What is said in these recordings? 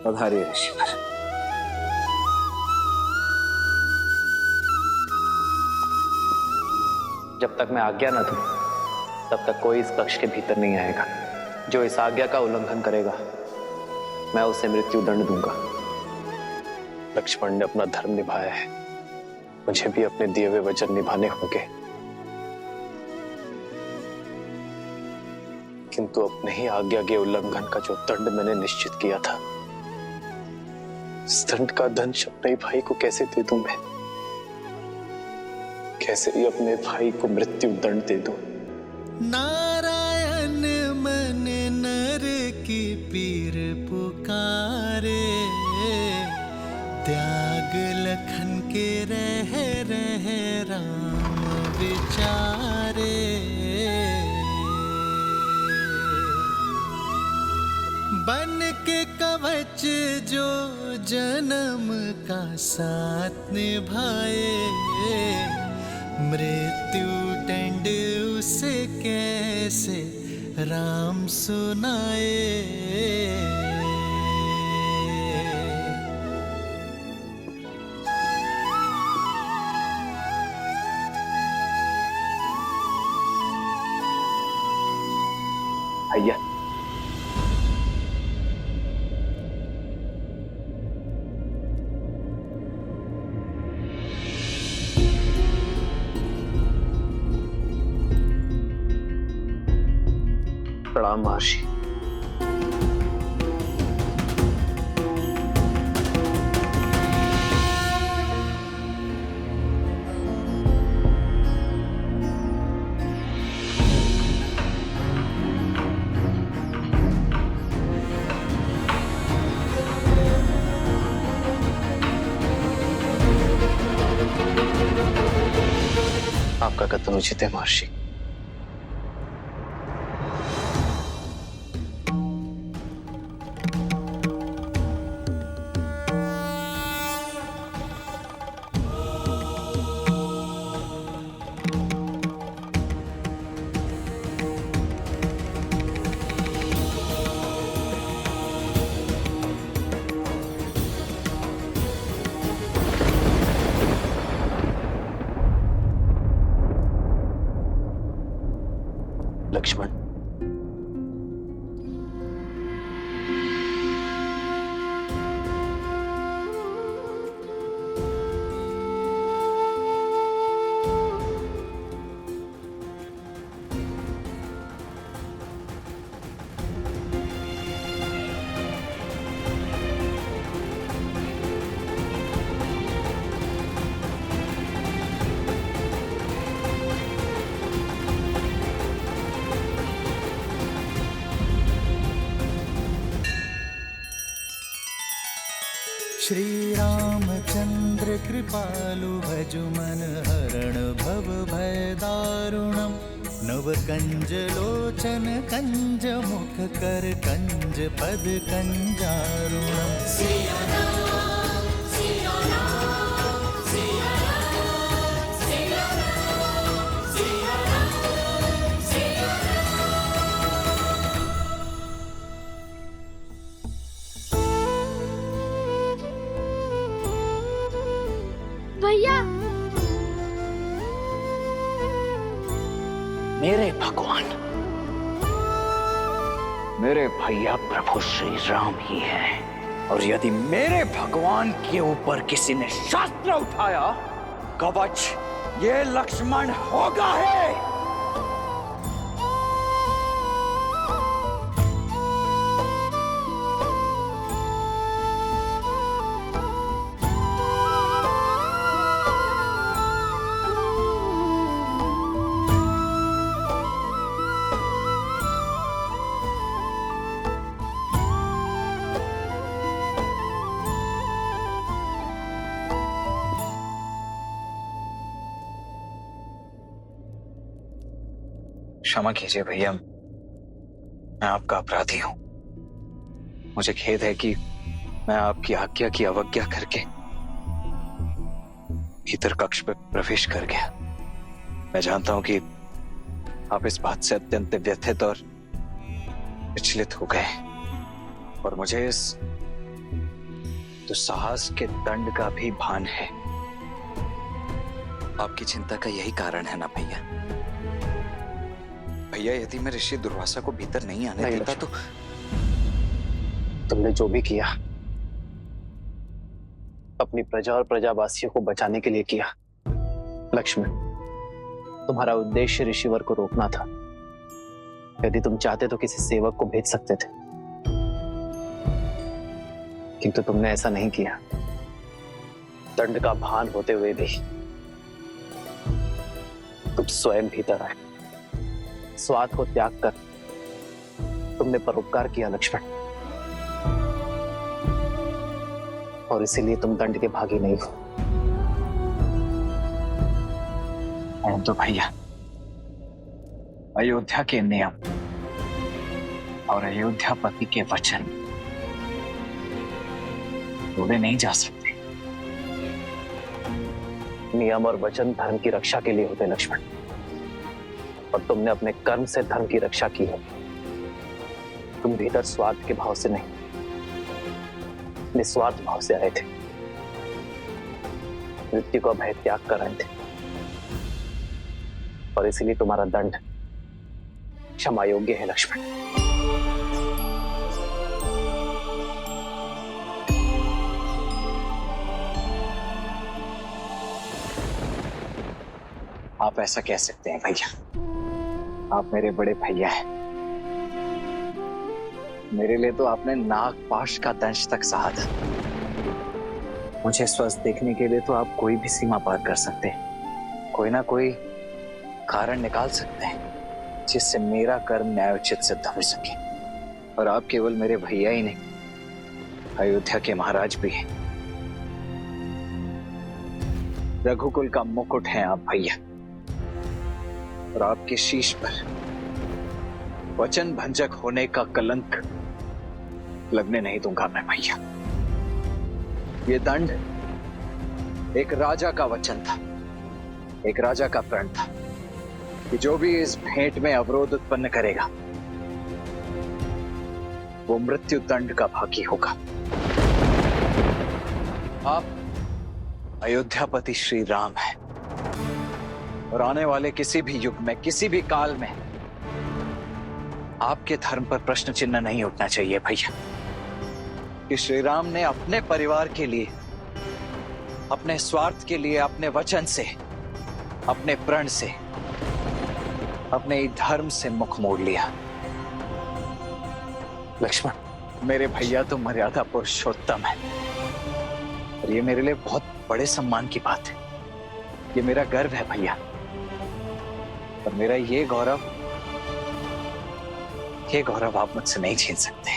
पधारिए ऋषिवर। जब तक मैं आज्ञा न दूं, तब तक कोई इस कक्ष के भीतर नहीं आएगा। जो इस आज्ञा का उल्लंघन करेगा, मैं उसे मृत्यु दंड दूंगा। लक्ष्मण ने अपना धर्म निभाया है, मुझे भी अपने दिए हुए वचन निभाने होंगे। किंतु अपने ही आज्ञा के उल्लंघन का जो दंड मैंने निश्चित किया था, इस दंड का दंश अपने भाई को कैसे दे दूं मैं? कैसे ही अपने भाई को मृत्यु दंड दे दूं? नारायण मन नर की पीर पुकारे, त्याग लखन के रह राम विचारे। बन के कवच जो जन्म का साथ निभाए, मृत्यु दंड उसे कैसे राम सुनाए। भैया, प्रणाम महर्षि। आपका कथन उचित है महर्षि। लक्ष्मण, श्री रामचंद्र कृपालु भजु मन हरण भव भय दारुणम। नव कंज लोचन कंज मुख कर कंज पद कंजारुणम। भैया, मेरे भगवान, मेरे भैया प्रभु श्री राम ही हैं। और यदि मेरे भगवान के ऊपर किसी ने शास्त्र उठाया, कवच ये लक्ष्मण होगा है। क्षमा कीजिए भैया, मैं आपका अपराधी हूं। मुझे खेद है कि मैं आपकी आज्ञा की अवज्ञा करके भीतर कक्ष में प्रवेश कर गया। मैं जानता हूं कि आप इस बात से अत्यंत व्यथित और विचलित हो गए, और मुझे इस तो साहस के दंड का भी भान है। आपकी चिंता का यही कारण है ना भैया? भैया, यदि मैं ऋषि दुर्वासा को भीतर नहीं आने देता तो तुमने जो भी किया अपनी प्रजा और प्रजावासियों को बचाने के लिए किया। लक्ष्मण, तुम्हारा उद्देश्य ऋषिवर को रोकना था। यदि तुम चाहते तो किसी सेवक को भेज सकते थे, किंतु तुमने ऐसा नहीं किया। दंड का भान होते हुए भी तुम स्वयं भीतर आए। स्वार्थ को त्याग कर तुमने परोपकार किया लक्ष्मण, और इसीलिए तुम दंड के भागी नहीं हो। तो भैया, अयोध्या के नियम और अयोध्यापति के वचन तोड़े नहीं जा सकते। नियम और वचन धर्म की रक्षा के लिए होते लक्ष्मण, और तुमने अपने कर्म से धर्म की रक्षा की है। तुम भीतर स्वार्थ के भाव से नहीं, निस्वार्थ भाव से आए थे। मृत्यु का भय त्याग कर आए थे, और इसीलिए तुम्हारा दंड क्षमा योग्य है लक्ष्मण। आप ऐसा कह सकते हैं भैया, आप मेरे बड़े भैया हैं। मेरे लिए तो आपने नागपाश का दंश तक सहा था। मुझे स्वस्थ देखने के लिए तो आप कोई भी सीमा पार कर सकते हैं, कोई ना कोई कारण निकाल सकते हैं जिससे मेरा कर्म न्यायोचित सिद्ध हो सके। और आप केवल मेरे भैया ही नहीं, अयोध्या के महाराज भी हैं। रघुकुल का मुकुट है आप भैया, और आपके शीश पर वचन भंजक होने का कलंक लगने नहीं दूंगा मैं भैया। ये दंड एक राजा का वचन था, एक राजा का प्रण था कि जो भी इस भेंट में अवरोध उत्पन्न करेगा वो मृत्यु दंड का भागी होगा। आप अयोध्यापति श्री राम हैं, और आने वाले किसी भी युग में, किसी भी काल में आपके धर्म पर प्रश्न चिन्ह नहीं उठना चाहिए भैया कि श्री राम ने अपने परिवार के लिए, अपने स्वार्थ के लिए, अपने वचन से, अपने प्रण से, अपने धर्म से मुख मोड़ लिया। लक्ष्मण, मेरे भैया तो मर्यादा पुरुषोत्तम है, और ये मेरे लिए बहुत बड़े सम्मान की बात है। ये मेरा गर्व है भैया, और मेरा ये गौरव आप मुझसे नहीं छीन सकते।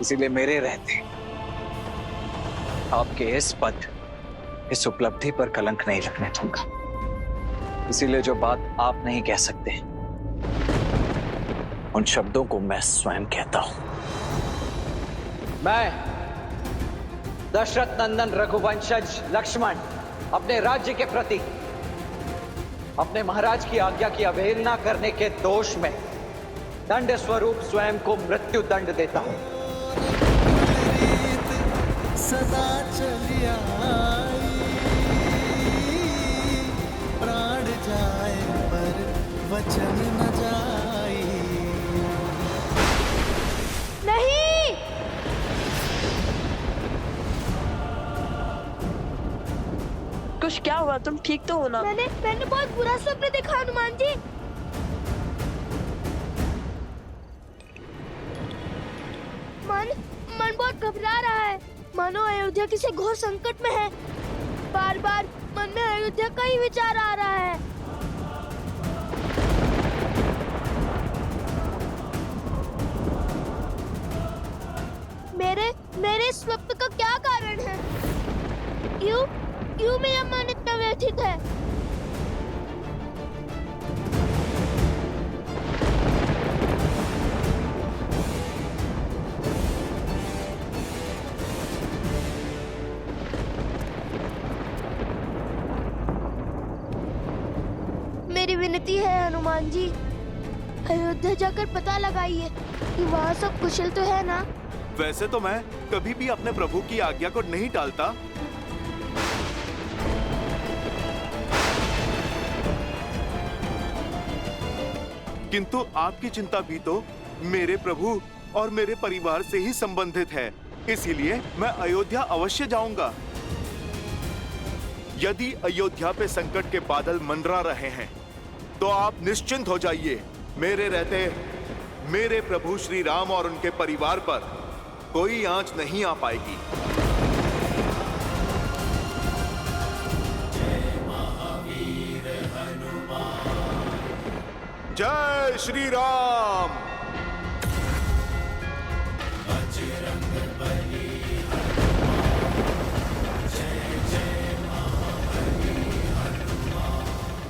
इसीलिए मेरे रहते आपके इस पद, इस उपलब्धि पर कलंक नहीं लगने दूंगा। इसीलिए जो बात आप नहीं कह सकते, उन शब्दों को मैं स्वयं कहता हूं। मैं दशरथ नंदन रघुवंशज लक्ष्मण अपने राज्य के प्रति अपने महाराज की आज्ञा की अवहेलना करने के दोष में दंड स्वरूप स्वयं को मृत्यु दंड देता हूं। सदा चली आई, प्राण जाए पर वचन न जाए। नहीं, कुछ क्या हुआ? तुम ठीक तो हो ना? मैंने बहुत बुरा सपना देखा हनुमान जी। मन बहुत घबरा रहा है, मानो अयोध्या किसी घोर संकट में है। बार बार मन में अयोध्या का ही विचार आ रहा है। मेरे स्वप्न का क्या कारण है? क्यों मेरा मन इतना व्यथित है? मेरी विनती है हनुमान जी, अयोध्या जाकर पता लगाइए कि वहाँ सब कुशल तो है ना। वैसे तो मैं कभी भी अपने प्रभु की आज्ञा को नहीं टालता, किंतु आपकी चिंता भी तो मेरे प्रभु और मेरे परिवार से ही संबंधित है। इसीलिए मैं अयोध्या अवश्य जाऊंगा। यदि अयोध्या पे संकट के बादल मंडरा रहे हैं तो आप निश्चिंत हो जाइए। मेरे रहते मेरे प्रभु श्री राम और उनके परिवार पर कोई आंच नहीं आ पाएगी। जय श्री राम।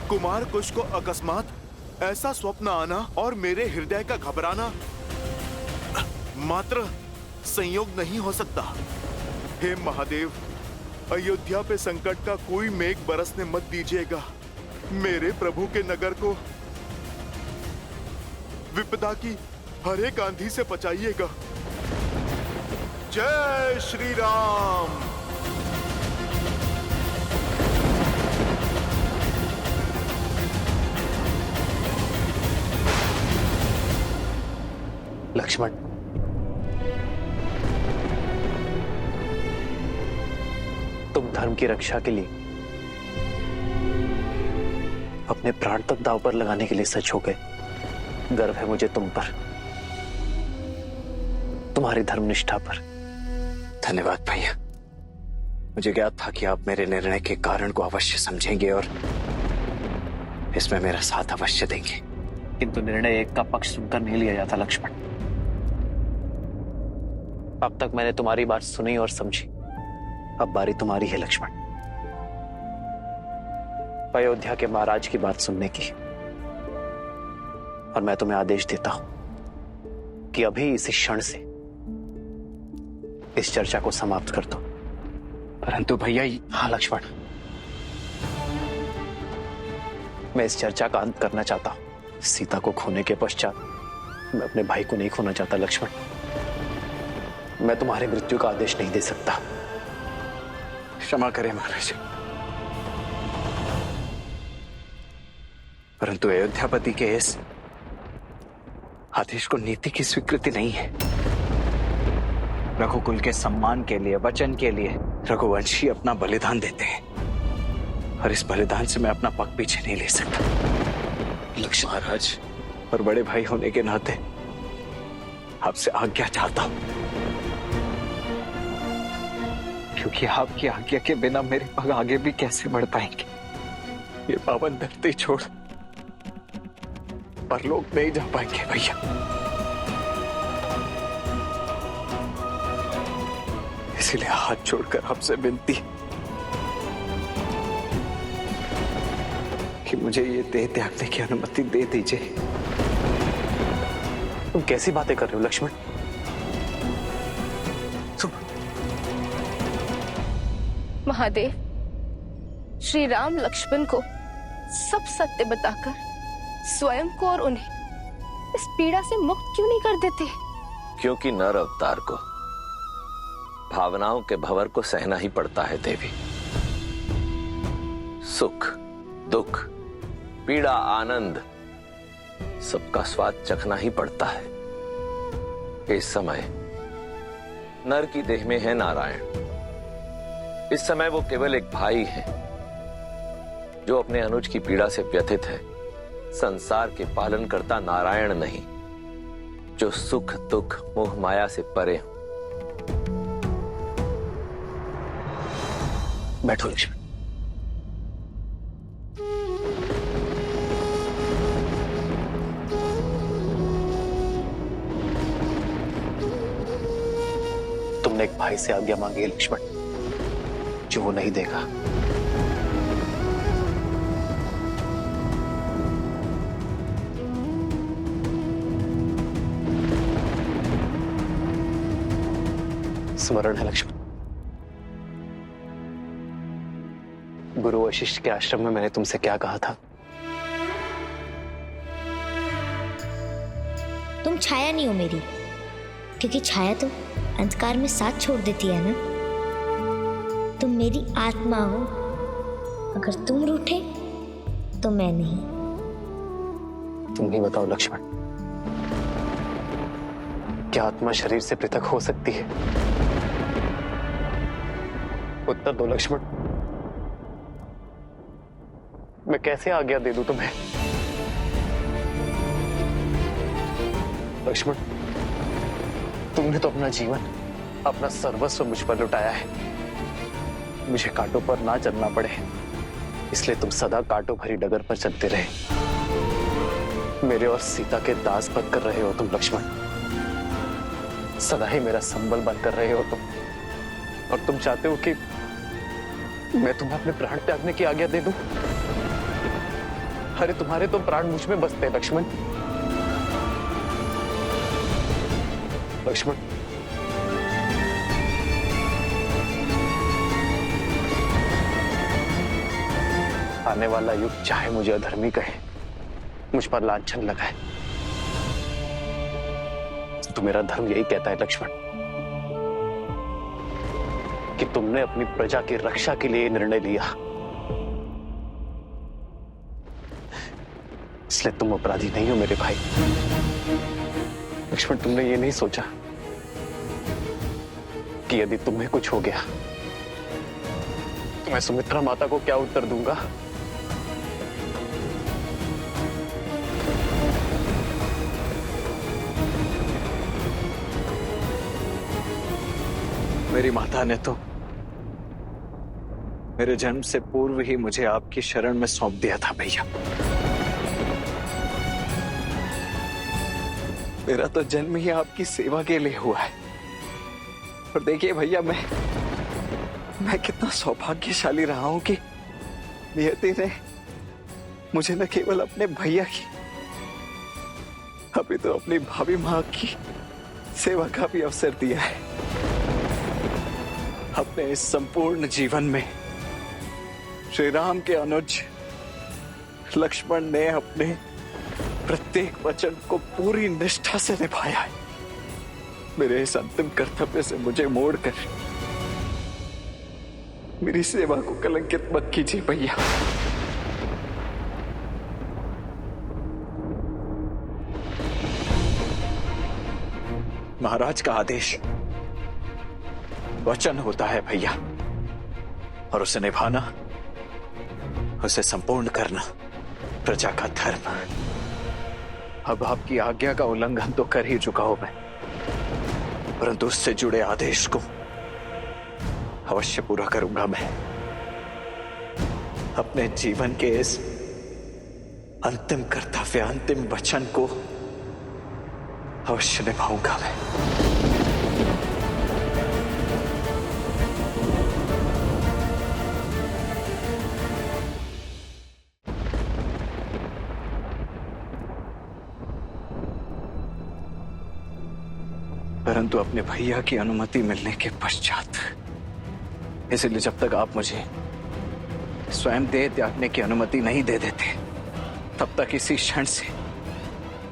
कुमार कुश को अकस्मात ऐसा स्वप्न आना और मेरे हृदय का घबराना मात्र संयोग नहीं हो सकता। हे महादेव, अयोध्या पे संकट का कोई मेघ बरसने मत दीजिएगा। मेरे प्रभु के नगर को विपदा की हर एक आंधी से बचाइएगा। जय श्री राम। लक्ष्मण, तुम धर्म की रक्षा के लिए अपने प्राण तक दांव पर लगाने के लिए सच हो गए। गर्व है मुझे तुम पर, तुम्हारी धर्मनिष्ठा पर। धन्यवाद भैया। मुझे ज्ञात था कि आप मेरे निर्णय के कारण को अवश्य समझेंगे और इसमें मेरा साथ अवश्य देंगे। किंतु निर्णय एक का पक्ष सुनकर नहीं लिया जाता लक्ष्मण। अब तक मैंने तुम्हारी बात सुनी और समझी, अब बारी तुम्हारी है लक्ष्मण, अयोध्या के महाराज की बात सुनने की। और मैं तुम्हें आदेश देता हूं कि अभी इसी क्षण से इस चर्चा को समाप्त कर दो। परंतु भैया, हाँ लक्ष्मण, मैं इस चर्चा का अंत करना चाहता हूं। सीता को खोने के पश्चात मैं अपने भाई को नहीं खोना चाहता लक्ष्मण। मैं तुम्हारी मृत्यु का आदेश नहीं दे सकता। क्षमा करें महाराज, परंतु अयोध्यापति के इस आदेश को नीति की स्वीकृति नहीं है। रघुकुल के सम्मान के लिए, वचन के लिए रघुवंशी अपना बलिदान देते हैं और इस बलिदान से मैं अपना पग पीछे नहीं ले सकता। लक्ष्मण महाराज, और बड़े भाई होने के नाते आपसे आज्ञा चाहता हूं, क्योंकि आपकी आज्ञा के बिना मेरे पग आगे भी कैसे बढ़ पाएंगे। ये पावन धरती छोड़ परलोक नहीं जा पाएंगे भैया। इसीलिए हाथ जोड़कर आपसे विनती कि मुझे ये देह त्यागने की अनुमति दे दीजिए। तुम कैसी बातें कर रहे हो लक्ष्मण? महादेव, श्री राम लक्ष्मण को सब सत्य बताकर स्वयं को और उन्हें इस पीड़ा से मुक्त क्यों नहीं कर देते? क्योंकि नर अवतार को भावनाओं के भंवर को सहना ही पड़ता है देवी। सुख, दुख, पीड़ा, आनंद, सबका स्वाद चखना ही पड़ता है। इस समय नर की देह में है नारायण। इस समय वो केवल एक भाई है जो अपने अनुज की पीड़ा से व्यथित है। संसार के पालन करता नारायण नहीं, जो सुख दुख मोह माया से परे हो। बैठो लक्ष्मण। तुमने एक भाई से आज्ञा मांगी है लक्ष्मण, जो वो नहीं देगा। स्मरण है लक्ष्मण, गुरु वशिष्ठ के आश्रम में मैंने तुमसे क्या कहा था? तुम छाया नहीं हो मेरी, क्योंकि छाया तो अंधकार में साथ छोड़ देती है ना। तुम मेरी आत्मा हो, अगर तुम रूठे तो मैं नहीं। तुम ही बताओ लक्ष्मण, क्या आत्मा शरीर से पृथक हो सकती है? उत्तर दो लक्ष्मण। मैं कैसे आज्ञा दे दूं तुम्हें? लक्ष्मण, तुमने तो अपना जीवन, अपना सर्वस्व मुझ पर लुटाया है। मुझे कांटों पर ना चलना पड़े, इसलिए तुम सदा कांटों भरी डगर पर चलते रहे। मेरे और सीता के दास बनकर रहे हो तुम लक्ष्मण। सदा ही मेरा संबल बनकर रहे हो तुम, और तुम चाहते हो कि मैं तुम्हें अपने प्राण त्यागने की आज्ञा दे दूं? अरे तुम्हारे तो प्राण मुझ में बसते हैं लक्ष्मण। लक्ष्मण, आने वाला युग चाहे मुझे अधर्मी कहे, मुझ पर लांछन लगाए, तो मेरा धर्म यही कहता है लक्ष्मण कि तुमने अपनी प्रजा की रक्षा के लिए निर्णय लिया, इसलिए तुम अपराधी नहीं हो मेरे भाई। लक्ष्मण, तुमने ये नहीं सोचा कि यदि तुम्हें कुछ हो गया तो मैं सुमित्रा माता को क्या उत्तर दूंगा? मेरी माता ने तो मेरे जन्म से पूर्व ही मुझे आपकी शरण में सौंप दिया था भैया। मेरा तो जन्म ही आपकी सेवा के लिए हुआ है। और देखिए भैया, मैं कितना सौभाग्यशाली रहा हूं कि नियति ने मुझे न केवल अपने भैया की, अभी तो अपनी भाभी मां की सेवा का भी अवसर दिया है। अपने इस संपूर्ण जीवन में श्री राम के अनुज लक्ष्मण ने अपने प्रत्येक वचन को पूरी निष्ठा से निभाया है। मेरे इस अंतिम कर्तव्य से मुझे मोड़कर मेरी सेवा को कलंकित मत कीजिए भैया। महाराज का आदेश वचन होता है भैया, और उसे निभाना, उसे संपूर्ण करना प्रजा का धर्म। अब आपकी आज्ञा का उल्लंघन तो कर ही चुका हूं मैं, परंतु उससे जुड़े आदेश को अवश्य पूरा करूंगा मैं। अपने जीवन के इस अंतिम कर्तव्य, अंतिम वचन को अवश्य निभाऊंगा मैं। परंतु अपने भैया की अनुमति मिलने के पश्चात, इसलिए जब तक आप मुझे स्वयं देह त्यागने की अनुमति नहीं दे देते, तब तक इसी क्षण से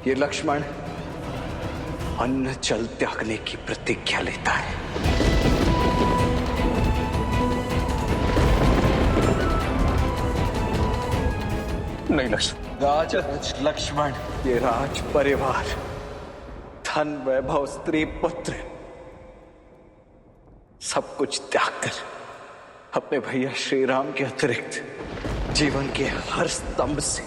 ये लक्ष्मण अन्न जल त्यागने की प्रतिज्ञा लेता है। नहीं लक्ष्मण। राजराज लक्ष्मण, ये राज परिवार, धन वैभव, स्त्री पुत्र, सब कुछ त्याग कर अपने भैया श्री राम के अतिरिक्त जीवन के हर स्तंभ से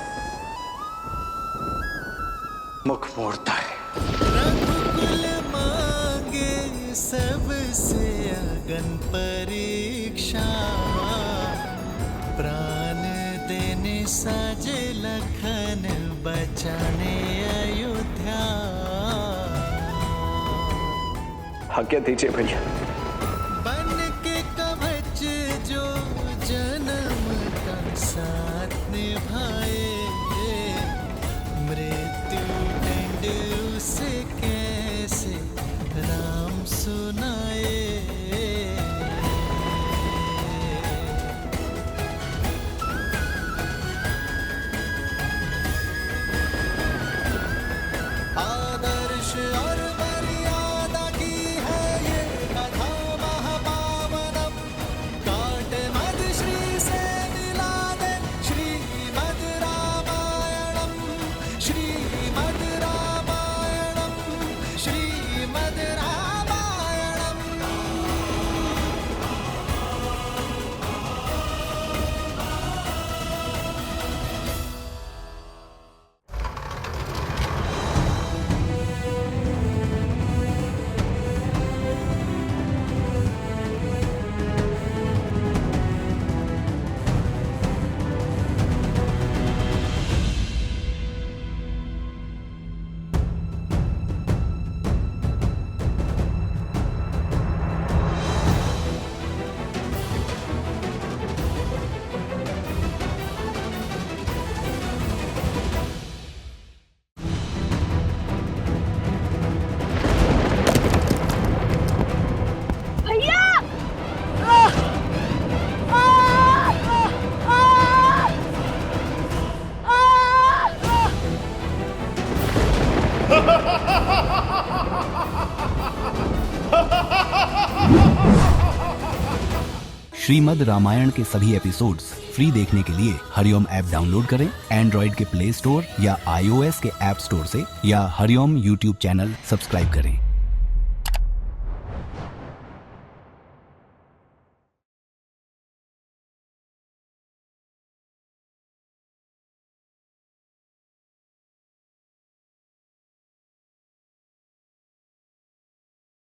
मुख मोड़ता है। रघुकुल मांगे सबसे अगन परीक्षा, प्राण देने साजे लखन बचाने अयोध्या। आज्ञा दीजिए भैया। बन के कवच जो जन्म का साथ निभाए, मृत्यु दंड उसे कैसे राम सुनाए। आदर्श और मर्यादा श्रीमद् रामायण के सभी एपिसोड्स फ्री देखने के लिए हरिओम ऐप डाउनलोड करें एंड्रॉइड के प्ले स्टोर या iOS के ऐप स्टोर से, या हरिओम यूट्यूब चैनल सब्सक्राइब करें।